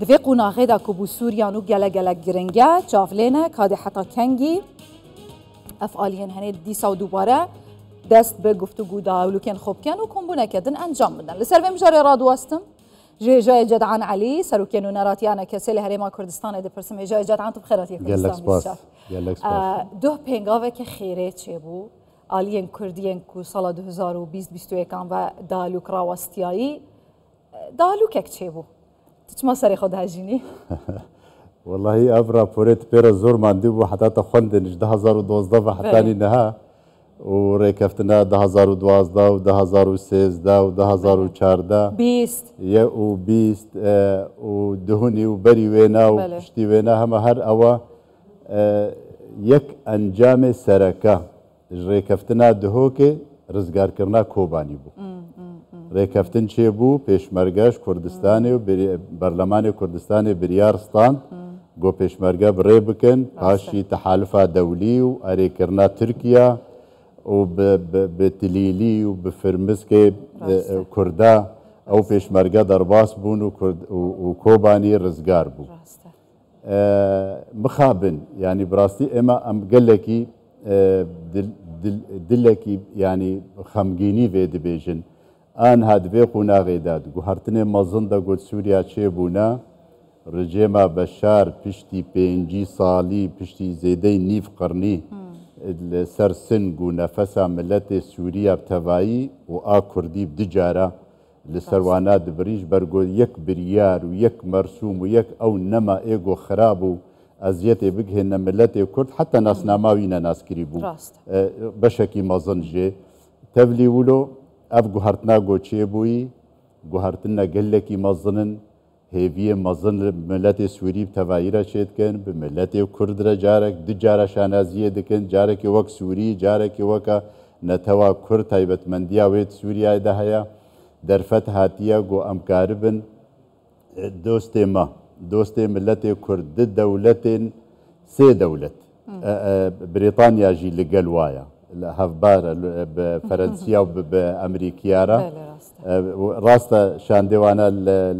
دوی قناغه دا کبو سوریانو گله گرنگه چافلینه کاده حتی کنگی افعالین هنه دیسا و دوباره دست به گفتگو دا ولوکن خوب کن و کمبونه کدن انجام بدن لسر و مجاره را دواستم جای جدعان علی سروکن و نراتیانه کسی لحریما کردستان دپرسم جای جدعان تو بخیراتی کردستان دو پنگاوه که خیره چه بو آلیین کردین کو سال 2020-2021 و دالوک راوستیایی دالوک اک چه بو تچما سری خود هجینی والله ابرا پورت پیر زور ماندی بو حتی تا خوندنش 2012 و حتی نها و ریکفتنا 2012 و 2013 و 2014 20 و 20 و دهونی و بری وینا و پشتی وینا همه هر اوا یک انجام سرکه ریکفتنا دهو که رزگار کرنا کوبانی بو ریکفتن چه بو پیشمرگاش کردستانی و برلمان کردستانی بریارستان گو پیشمرگا بری بکن پاشی تحالف دولی و اری کرنا ترکیه و بتلیلی و بفرمسک کرده او پیشمرگا درباس بون و کوبانی رزگار بو مخابن يعني براستي اما ام قال لك دلكي يعني خمجيني في دبيجن ان هاد في قنا غيداد قهرتني مازندا قلت سوريا تشيبونا رجيما بشار بشتي بينجي صالي بشتي زيدي نيف قرني السرسن قو نفسا ملت سوريا بتفاي و كردي بدجاره لسروانات بريج برگو یک بريار و یک مرسوم و یک او نما ايگو خرابو ازيتي بگهن ملت كرد حتى ناس ناماوينا ناس كريبو بشكي مازنجي تبلي ولو اف گوهرتنا گو چيبوي گوهرتنا قلكي مازنن هيفيه مازن ملت سوري بتفايرا شيد كن بملت كرد را جارك دجارة شانازيه دكن جارك وك سوري جارك وك نتوا كرد تايبت منديا ويت سوريا دهيا درفت هاتیه گو امکاربن دوست ملت کرد دولت سه دولت بريطانيا جي لقلوايا هفبار بفرنسيا وبامريكيارا راستا شاندوانا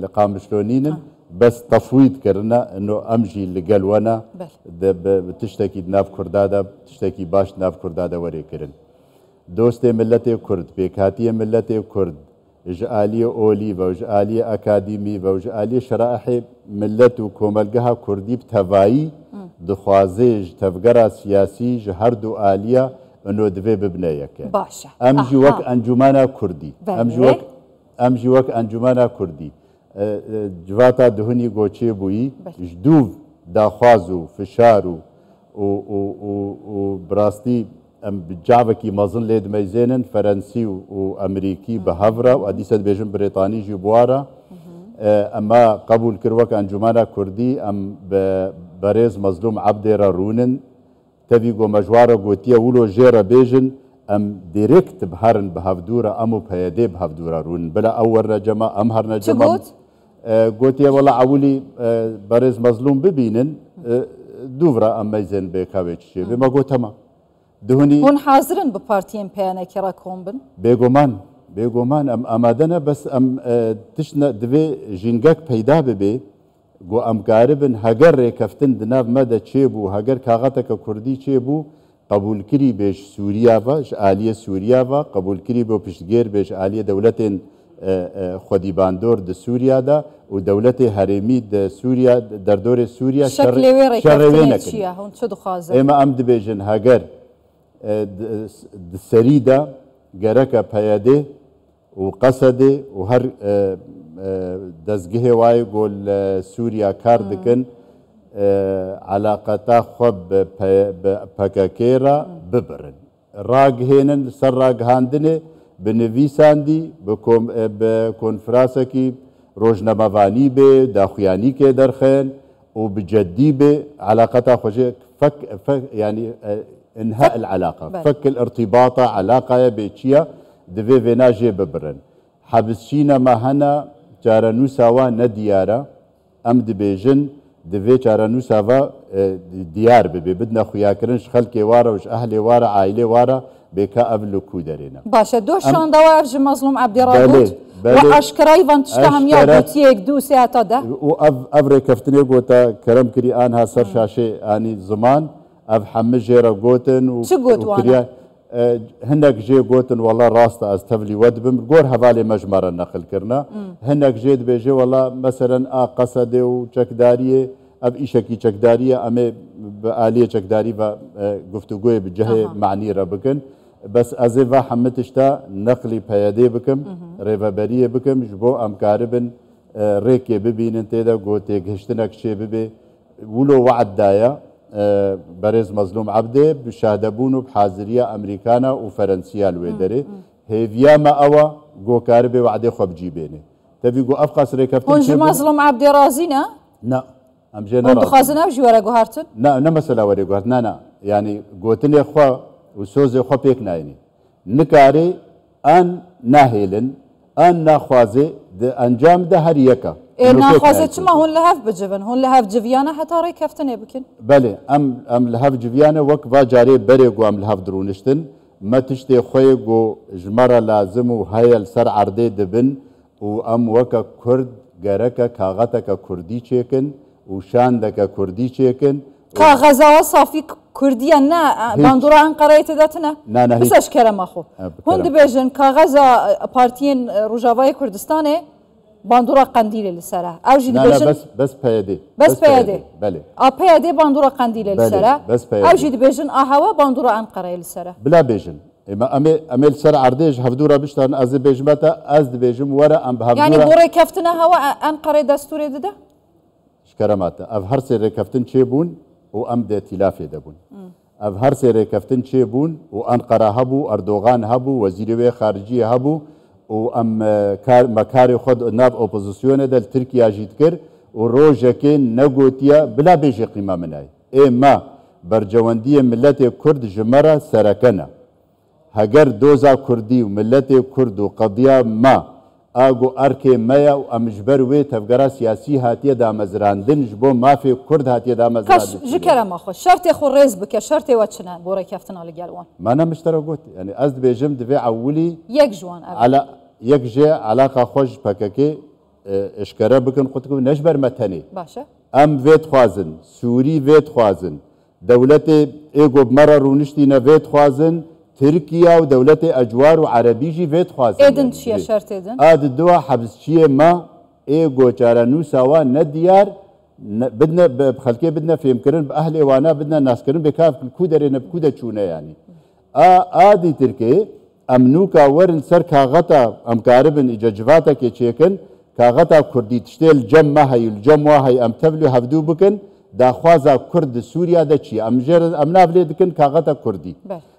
لقامشلونين بس تفويض كرنا انه امجي لقلوانا بتشتكي ناف كردادا بتشتكي باش ناف كردادا وري كرن دوست ملت كرد بيكاتيه ملت كرد جالية أوليفا وجالية أكاديمي وجالية شرائح ملت وكوملجها كردي بتفاي دخوازيج تفجرة سياسي جهردو آلية إنه دفي ببنايك باشا أمجي وك أنجمانا كردي أمجي وك أنجمانا كردي جواتا دهني قوتشي بوي جدوف داخوازو فشارو وبراستي ام بجاوكي مازن ليد ميزينن فرنسي وامريكي بهافرا واديسه بيجن بريطاني جيبوارا اما قبول كروك انجمانا كردي ام بريز مظلوم عبديرا رونن تبيغو مجوارا غوتيا ولو جيرا بيجن ام ديريكت بهرن بهافدورا امو بهيدي بهافدورا رونن بلا اول رجما ام هرنا جما غوتيا ولا عولي بريز مظلوم ببينن دوفرا ام ميزن بكاويتش بما غوتما دهوني هون حاضرن ببارتيين بيانا كرا كومبن بيغومان ام امادنا بس ام تشنا دبي جينجاك بيدا ببي جو ام قاربن هاجر ريكفتن دناف مدى تشيبو هاجر كاغتك كردي تشيبو قبول كري بيش سوريا فاش آلية سوريا فا قبول كري بو بيشتغير بيش آلية دولتين خودي باندور د سوريا دا ودولتي هرمي د سوريا دردور سوريا شكلي وين ريكفتن تشيا هون شو دخازر اما ام دبيجن هاجر السريدة جركة بياده وقصده وهر دزجه واي قول سوريا كاردكن علاقتا خب بكاكيرا ببرن راج هينن سر راج هاندنه بنویساندی بکنفرانسه کی روزنامه‌وانی به داخویانی که درخن و بجدی به علاقتا خوشه فك يعني انهاء العلاقه فك الارتباط علاقه بيتشيا دفي فيناجي ببرن حبسشينا ما هنا جارانو سوا نديارا ام دبيجن دفي جارانو سوا ديار ببي بدنا خويا كرنش خلكي وارا وش اهلي وارا عائله وارا بێکە ئەv li ku derêne. باشە دۆشانەوە ji مەزلوم عەبدیڕا گوت و عشکرای van tişta hemiya gotiyek dû sêata de û ev rêkeftinê gota kerem kirî anha ser şaşê anî ziman ev hemû jê re gotin û çi got wan hinek jê gotin wela rast ez tevlî we dibim gor hevalê me ji me re neqil kirine hinek jê dibêje wela meselen a qesedê û çekdariyê ev îşekî çekdariye em ê bi aliyê çekdarî ve guftugûyê bi cihê manî re bikin bes ez ê ve hemû tişta neqlî peyedê bikim rêveberiyê bikim ji bo em karibin rêkê bibînin têde gotê gihiştinek çê bibe wilo weed daye berêz Mezlûm Ebdê bi şahdebûn û bi haziriya Amerîkana û Ferensiya li wê derê hêviya me ew e got karibê wedê xwe bicîbêne tevî got ev qas rêkeftin hûn ji Mezlûm Ebdê razî ne ne em jê hûn dixwazin ev jî were guhartin ne mesela werê guhart ne yanî gotinê xwe û sozê xwe pêk nayînî nikarê an nahêlin an naxwazê di encam de her yeka naxwaze çima hûn li hev bicivin hûn li hev civiyane heta rêkeftinê bikin belê em li hev civiyane wek va carê berê got em li hev dirûniştin me tiştê xwe got ji me re lazim û heye li ser erdê dibin û em weke Kurd gereke kaxeteke Kurdî çêkin û şandeke Kurdî çêkin kaxezawa safî Kurdiye ne bandora Enqereyê tê de tune bis eşkere me xwe hûn dibêjin kaxeza partiyên Rojavayê Kurdistanê bandora Qendîlê li ser e ew jî dibêjin bes peyedê bes peyedê belê a peyedê bandora Qendîlê li ser e ew jî dibêjin a hewa bandora Enqereyê li ser e bila bêjin em ê li ser erdê ji hevdûra biştan ez ê bêjim te ez dibêjim were em bi hevdûra yani bo rêkeftina hewa Enqereyê destûrê dide şkeremate ev her sê rêkeftin çêbûn û em dê tîlafê debûn ev her sê rêkeftin çêbûn û Enqera hebû Erdogan hebû wezîrê wê xariciyê hebû û em me karê xwe nav opozisyonê de li Tirkiya jî dikir û rojekê negotiye bila bêjê qîma min ay ê me bercewendiyê milletê Kurd ji me re sereke ne heger doza Kurdî û milletê Kurd û qediya me ago erkê me ye û em ji ber wê tevgera siyasî hatiye damezrandin ji bo mafê Kurd hatiye damezrandin ji kerema xwe şertê xwe rêz bike şertê we çi ne bo rêkeftina li gel wan me ne miştere got yani ez dibêjim divê ewilî yek ji wan yek jê alaqa xwe ji PKK eşkere bikin qutkû ne ji ber me tenê başe em vê dixwazin Sûrî vê dixwazin dewletê êgo bi me re rûniştîne vê dixwazin Tirkiya û dewletê ecwar û erebî jî vê dixwazin êdin çi ye şert êdin a di duwa hebsçiyê me êgo çarenûsa wan ne diyar bidne xelkê bidne fêmkirin bi ehlê wana bidne naskirin bêkav ku derê ne ku de çûne yanî a dî Tirkê em nûka werin ser kaxeta em karibin îca civatekê çêkin kaxeta Kurdî tiştê li cem me heye li cem wa heye em tevlî hevdû bikin daxwaza Kurd di Sûriya de çi ye em nav lê dikin kaxeta Kurdî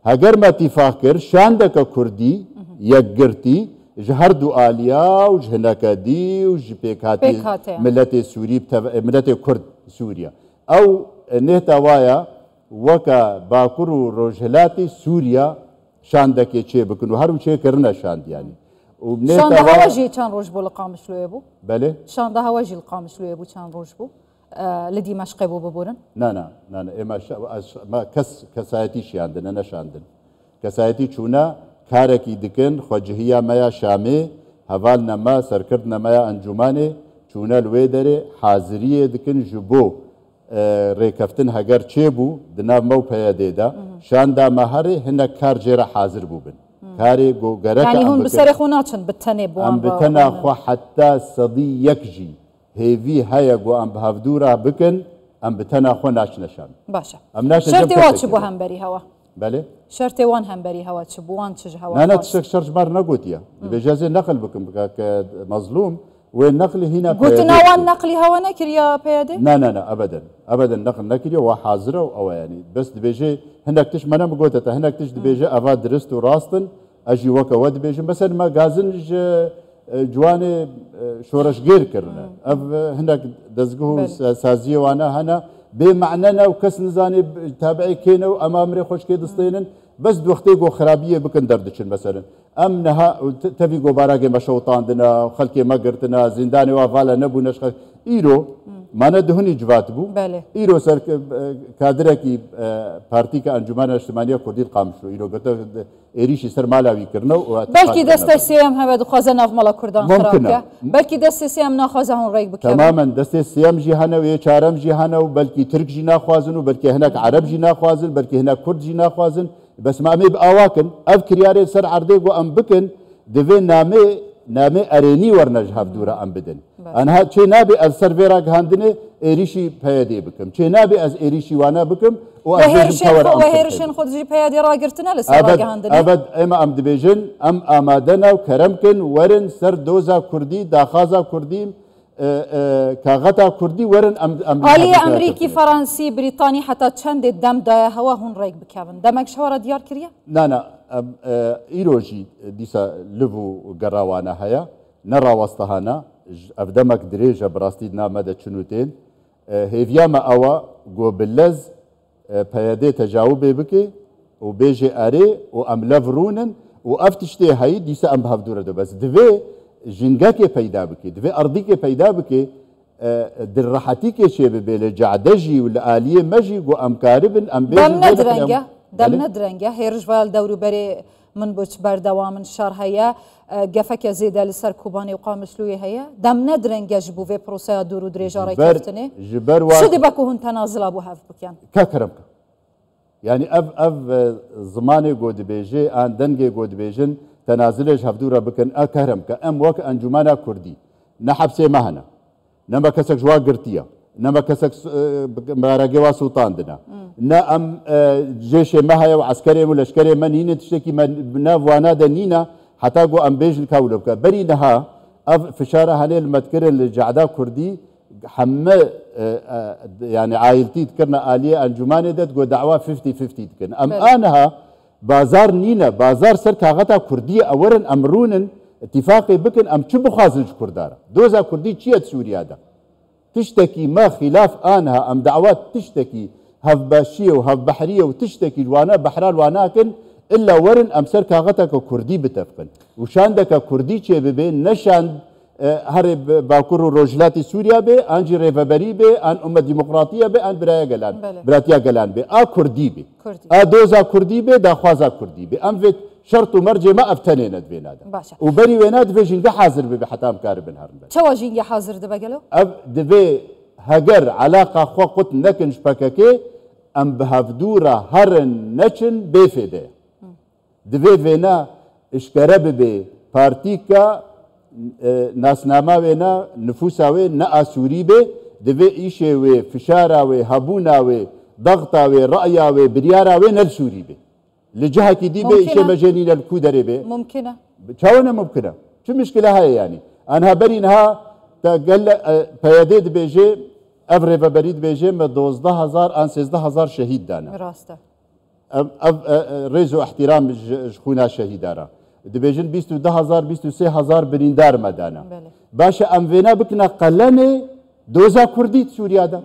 heger me tîfaq kir şandeke Kurdî yekgirtî ji her du aliya û ji hinekedî û ji pêkhatî milletê Sûrî milletê Kurd Sûriya ew nêta waya weka Bakur û Rojhilatê Sûriya şandekê çê bikin û her û çê kirine şand yanî şanda hewa jî çend roj bû li Qamişloyê bû belê şanda hewa jî li Qamişloyê bû çend roj bû li Dîmeşqê bû biborin ne ême kesayetî şiyandin ne neşandin kesayetî çûne karekî dikin xwecihiya me ya Şamê hevalina me serkirdina me ya encûmanê çûne li wê derê haziriyê dikin ji bo rêkeftin heger çêbû di nav me û peyedê de şanda me herê hinek kar jê re hazir bûbin karê got gerek yani hûn bi serê xwe naçin bi tenê bo em bi tena xwe heta sedî yek jî hêvî heye got em bi hevdûra bikin em bi tena xwe naçine şand başe şertê wan çi bû hemberî hewa belê şertê wan hemberî hewa çi bû wan çi ji hewa ne tiştek şer ji me re negotiye dibêje ez ê neqil bikim ke Mezlûm wê neqlî hîna gotina wan neqlî hewa nekiriya peyedê ne ebeden neqil nekiriye we hazir e ew yanî bes dibêje hinek tiş me ne bigote te hinek tiş dibêje eva dirist û rastin ez jî weke we dibêjim besed me gazin ji ciwanê şoreşgêr kirine ev hinek dezgeh û saziyê wane hene bê mecne ne û kes nizanî tabiî kêne û em amirê xweşkê distênin bes wextê got xerabiyê bikin derdiçin meselin em neha tevî got baragê me şewtandine xelkê me girtine zîndanê wa vala nebûne îro مانە دهنی جوات بوو ئیرۆ سەر کادرێکی پارتیکە ئەنجومانە نیشتیمانیە کوردی قامشلو ئیرۆگەتە عێریشی سەر مالاویکردنەوە بەلکی دەستە سێم هەوێ دخوازە ناومەڵە کوردان خراپکە بەلکی دەستە سێم ناخوازە هەون ڕێک بکە تەمامەن دەستێ سێمژی هەنە و یە چارەمژی هەنە و بەلکی ترکژی ناخوازن و بەلکی هەنەک عەرەبژی ناخوازن بەلکی هەنە کوردژی ناخوازن بەس مامێ ئاواکن ئەف کریارێ سەر عەردێک و ئەم بکن دەبێ نامێ ئەرێنی وەرنەژ هەفتوورە ئەم بدن ئەنها چێ نابێ ئەز سەر وێرا گەهاندنێ عێریشی پەیەدێ بکەم چێ نابێ ئەز عێریشی وانە بکەم و هێرشێن خۆدژی پەیادی ڕاگرتنە لەسەر ڕاگەهاندنێ ئەبەد ئێمە ئەم دەبێژن ئەم ئامادەنە و کەرەمکن وەرن سەر دۆزا کوردی داخازا کوردیم کاغەتا کوردی وەرن ئالیە ئەمریکی فەڕەنسی بریتانی حتا چەندێ دەمدایە هەوا هون ڕێک بکەون دەمەک شەوەرە دیار کردە؟ نانە ئیرۆژی دیسە لڤ و گەڕاوانە هەیە نەڕاوەستەهانە ئەف دەمەک درێژە بڕاستی نامەدە چنووتێن هێڤیامە ئەوە گۆبلەز پەیەدێ تەجاو بێ بکێ و بێژێ ئەرێ و ئەم لەڤ ڕوونن و ئەف تشتێ هەیە دیسە ئەم هەفتوورە دەبەست دەوێ ژینگەکێ پەیدا بکێ دەوێ ئەردیکێ پەیدا بکێ دڕەحەتیکێ چێ ببێ لە جعدەژی و لە ئالیە مەژی و ئەمکاری بن ئەم دەم نەدرەنگە دەم نەدرەنگە هێرشڤال دەوروبەرێ من بۆچ بەردەوا من شار هەیە گەفەکە زێدە لەسەر کوبانی و قامشلوی هەیە دەم نەدرەنگەش بوو vê پرۆسەیە دوور و درێژە ڕێککەوتنێ شدی بەکو هون تەنازڵا بوو هەف بکەن کەکەرم یعنی ئەv زمانێ گۆ دەبێژێ ئان دەنگێ گۆ دەبێژن تەنازلێش هەفتوورە بکەن ئەکەرم کە ئەم وەک ئەنجومانە کوردی نە حەبسێ مەهەنە نەمە کەسێک ژوا گرتیە نەمە کەسێک بارەگەوا سوڵتاندنە نە ئەم جێشێ مە هەیە و عسکەرێ و لەشکرێ مە نینە تشتێکی ناوانادە نینە حتا گۆ ئەم بێژن کاولە بکە بەری نەها ئەف فشارە هەنێ مەتکردن لە جەعدا کوردی هەممە یعنی عایلتی دکردنە ئالیە ئەنجومانێ دەت گۆ داوا 50-50 دکن ئەم ئانەها بازار نینە بازار سەر کاغەتا کوردیە ئەوەرن ئەمرونن اتفاقی بکن ئەم چ بخوازنج کوردارە دۆزا کوردی چیە سووریادا تشتێکی مە خلاف ئانها ئەم داوات تشتێکی هەفبەشیە و هەفبەحریە و تشتێکی وانە بەحرا واناکن إلا ورن أمسر كاغتك كردي بتفقن وشاندك كردي چه ببي نشاند هر باكور روجلاتي سوريا بي انجي ريفابري بي ان أمة ديمقراطية بي ان برايا قلان براتيا قلان بي كردي بي دوزا كردي بي دا خوازا كردي بي ام فيت شرط ومرجي ما افتنينت بين هذا وبري وينات في جنجا حاضر بي حتى مكارب هرن شو جنجا حاضر دبا قالوا دبي هجر علاقة خو قط نكن شبككي ام بهفدورة هرن نچن بيفيده دوی وینا اشکره ببی پارتیکا ناسنامه وینا نفوسا وی نه آسوری بی دوی ایشه وی فشارا وی هبونا وی ضغطا وی رأیا وی بریارا وی نلسوری بی لجهه کی دی بی ایشه مجانین الکودره بی ممکنه چاونه ممکنه چه مشکله های یعنی انها برینها تقل پیادید بیجه افره و برید بیجه ما 12,000 آن 13,000 شهید دانه راسته ريزو احترام خونا شهيدارا دبيجن 22,000 23,000 بريندار مدانا باشا ام فينا بكنا قلني دوزا كردي سوريا دا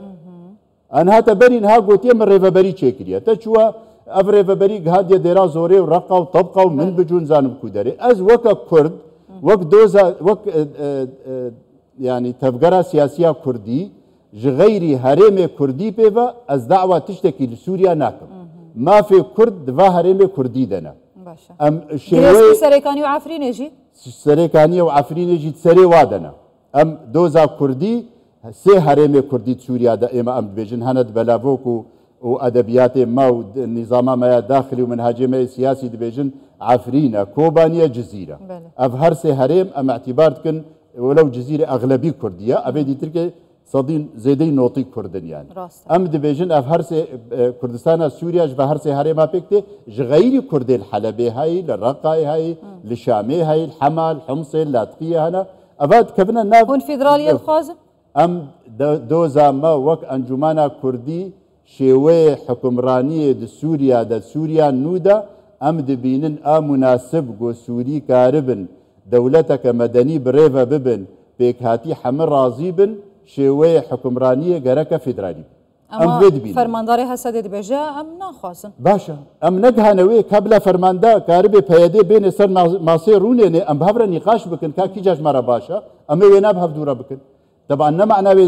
انها تبرين ها قوتي من ريفابري تشيكريا تشوا اف ريفابري هاديه ديرا زوري ورقه وطبقه ومن بجون زانب كودري از وك كرد وك دوزا وك يعني تفجرة سياسيه كردي غيري هرم كردي بيفا از دعوه تشتكي لسوريا ناكم ما في كرد دفا هرمي كردي دنا باشا ام شيوي سريكاني وعفرين يجي سريكاني وعفرين يجي تسري وادنا ام دوزا كردي سي هرمي كردي سوريا دا اما ام بيجن هند بلافوكو وادبيات ما ونظام ما داخلي ومنهاجي ما سياسي دبيجن عفرينه كوبانيه جزيره اف هر سي هرم ام اعتبار كن ولو جزيره اغلبيه كرديه ابي دي تركي صدين زيدي نوطي كردن يعني ام دبيجن اف هرسي كردستان سوريا جبه هرسي هرما بيكتي غير كرد الحلبي هاي للرقه هاي للشامي هاي الحمل حمص اللاتقيه هنا اباد كبنا ناف كونفدراليه الخازم ام دوزا ما وك انجمانا كردي شوي حكمرانيه د سوريا د سوريا نودا ام دبينن مناسب جو سوري كاربن دولتك مدني بريفا ببن بيك هاتي حمر راضي بن شوي حكمرانيه جركه فيدرالي ام فرمانداري هسه دي بجا ام ناخواسن باشا ام نجهنوي قبل فرماندا كاربي بيدي بين سر ماسيروني ام بهبر نقاش بكن كا كيجاج مرا باشا ام وينا بهبدورا بكن طبعا نمعناوي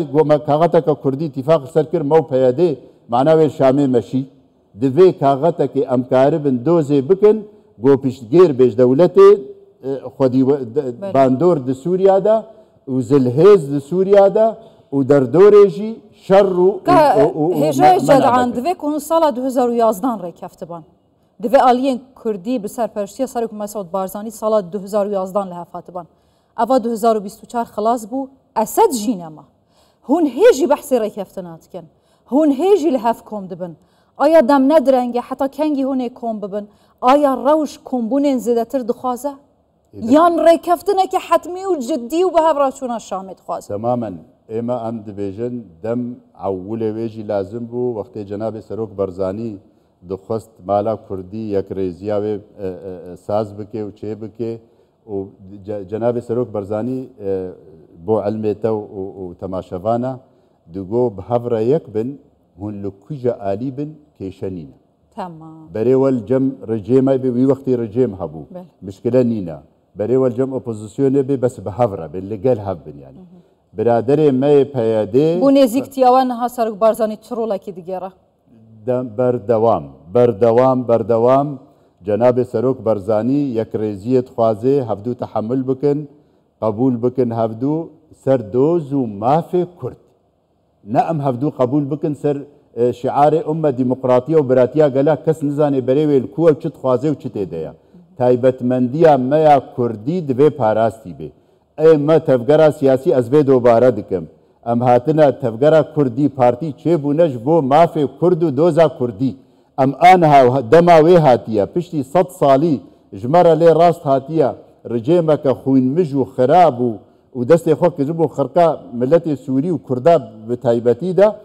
كاغتك كردي اتفاق سركر مو بيادي معناوي شامي مشي دفي كاغتك امكاربن دوزي بكن جو بيشتغير بيش دولتي خدي باندور د سوريا دا وزلهيز د سوريا دا ودردوريجي شر هجا جدعان دفي كون سالا 2011 ريكفتبان دفي آلين كردي بسرپرشتي سرك مسعود بارزاني سالا 2011 لهفاتبان اوا 2024 خلاص بو اسد جينما هون هيجي بحثي ريكفتنات كن هون هيجي لهف كوم دبن آیا دم ندرنگه حتی کنگی هونه کم ببن آیا روش کمبونین زیدتر دخوازه یان ریکفتنه که حتمی و جدی و به هفراشونا شامت خوازه تماما اما ام دبیجن دم عوله ویجی لازم بو وقتی جناب سروک برزانی دخواست مالا کردی یک ریزیاوی ساز بکه و چه بکه و جناب سروک برزانی بو علمته و تماشوانا دگو به هفره یک بن هون لكوجا آلي بن كيشانينا تمام بريول جم رجيم بي وي وقتي رجيم هبو مشكله نينا بريول جم اوبوزيسيون بي بس بهفره باللي قال هبن يعني برادري ما بيادي بو نزيك تيوان ها سرق بارزاني تشرولا كي ديغيرا بردوام جناب سروك برزاني يكريزيه خوازي هفدو تحمل بكن قبول بكن هفدو سردوز وما في كرد نعم هفدو قبول بكن سر شعار أمة ديمقراطية وبراتية قالها كس نزاني بريوي الكوة وشت خوازي وشت ايديا تايبت مندية ميا كردي دبي باراستي بي اي ما تفقرا سياسي ازبي دوبارا دكم ام هاتنا تفقرا كردي بارتي چه بونش بو مافي كردو دوزا كردي ام آنها دما وي هاتيا پشتي 100 صالي جمرة لي راست هاتيا رجيمك خوين مجو خرابو ودستي خوك جبو خرقا ملتي سوري وكردا بتايبتي دا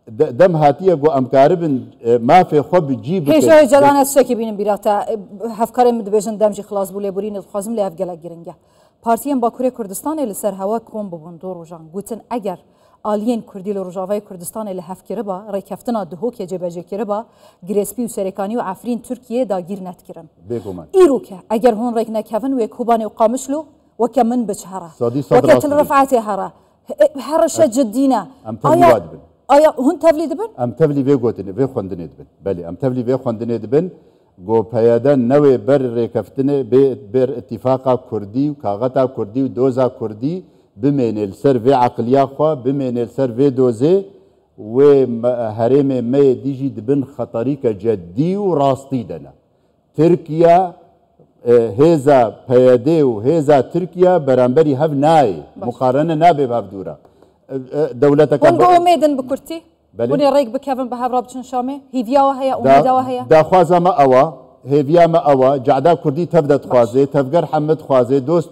دم هاتيه جو امكاربن ما في خب جيب هيش جدان الشكي بين بيراتا هفكار مدبجن دمجي خلاص بولي بورين الخازم لي افجلا جرينجا بارتيان باكوري كردستان اللي سر هوا كوم ببندور وجان قوتن اگر آلين كردي لروجاوي كردستان اللي هفكربا ريكفتنا دهوك يجبجي كربا جريسبي وسريكاني وعفرين تركيا دا غير نتكرن ايروكا اگر هون ريك نكفن ويكوباني وقامشلو وكمن بشهرة وكتل رفعتي هرا هرشة جدينا آیا هون تبلی دبن؟ ام تبلی وی گوتنی وی خوندنی دبن بله ام تبلی وی خوندنی دبن گو پیادن نوی بر ریکفتنه بر اتفاقا کردی و کاغتا کردی و دوزا کردی بمینل سر وی عقلیا خوا بمینل سر وی دوزه و هرم می دیجی دبن خطری که جدی و راستی دنا ترکیه هزا پیاده و هزا ترکیه برانبری هف نای مقارنه نابه بهف دورا دولتك هون بأميدن بكرتي هون الريق بكيفن بهافرا بتشن شامي هيفيا وهي أميدا وهي دا خوازا ما أوا هيفيا ما أوا جعدا كردي تبدا تخوازي تفقر حمد خوازي دوست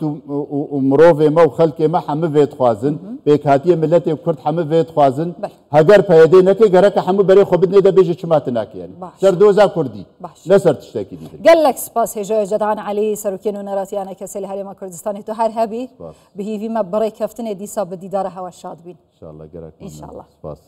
ومروفي ما وخلكي ما حمد في تخوازن بيك هاتيه ملتي كرد حمد في تخوازن هجر بيدي نكي غرك حمد بري خبدني دا بيجي شماتناك يعني سر دوزا كردي نسر تشتكي دي قال لك سباس هجا جدعان علي سروكين ونراتي أنا كسلي هالي ما كردستاني تو هر هبي بهيفي ما بري كفتني دي صاب دي دار هوا الشاطبين إن شاء الله قرأك إن شاء الله سباس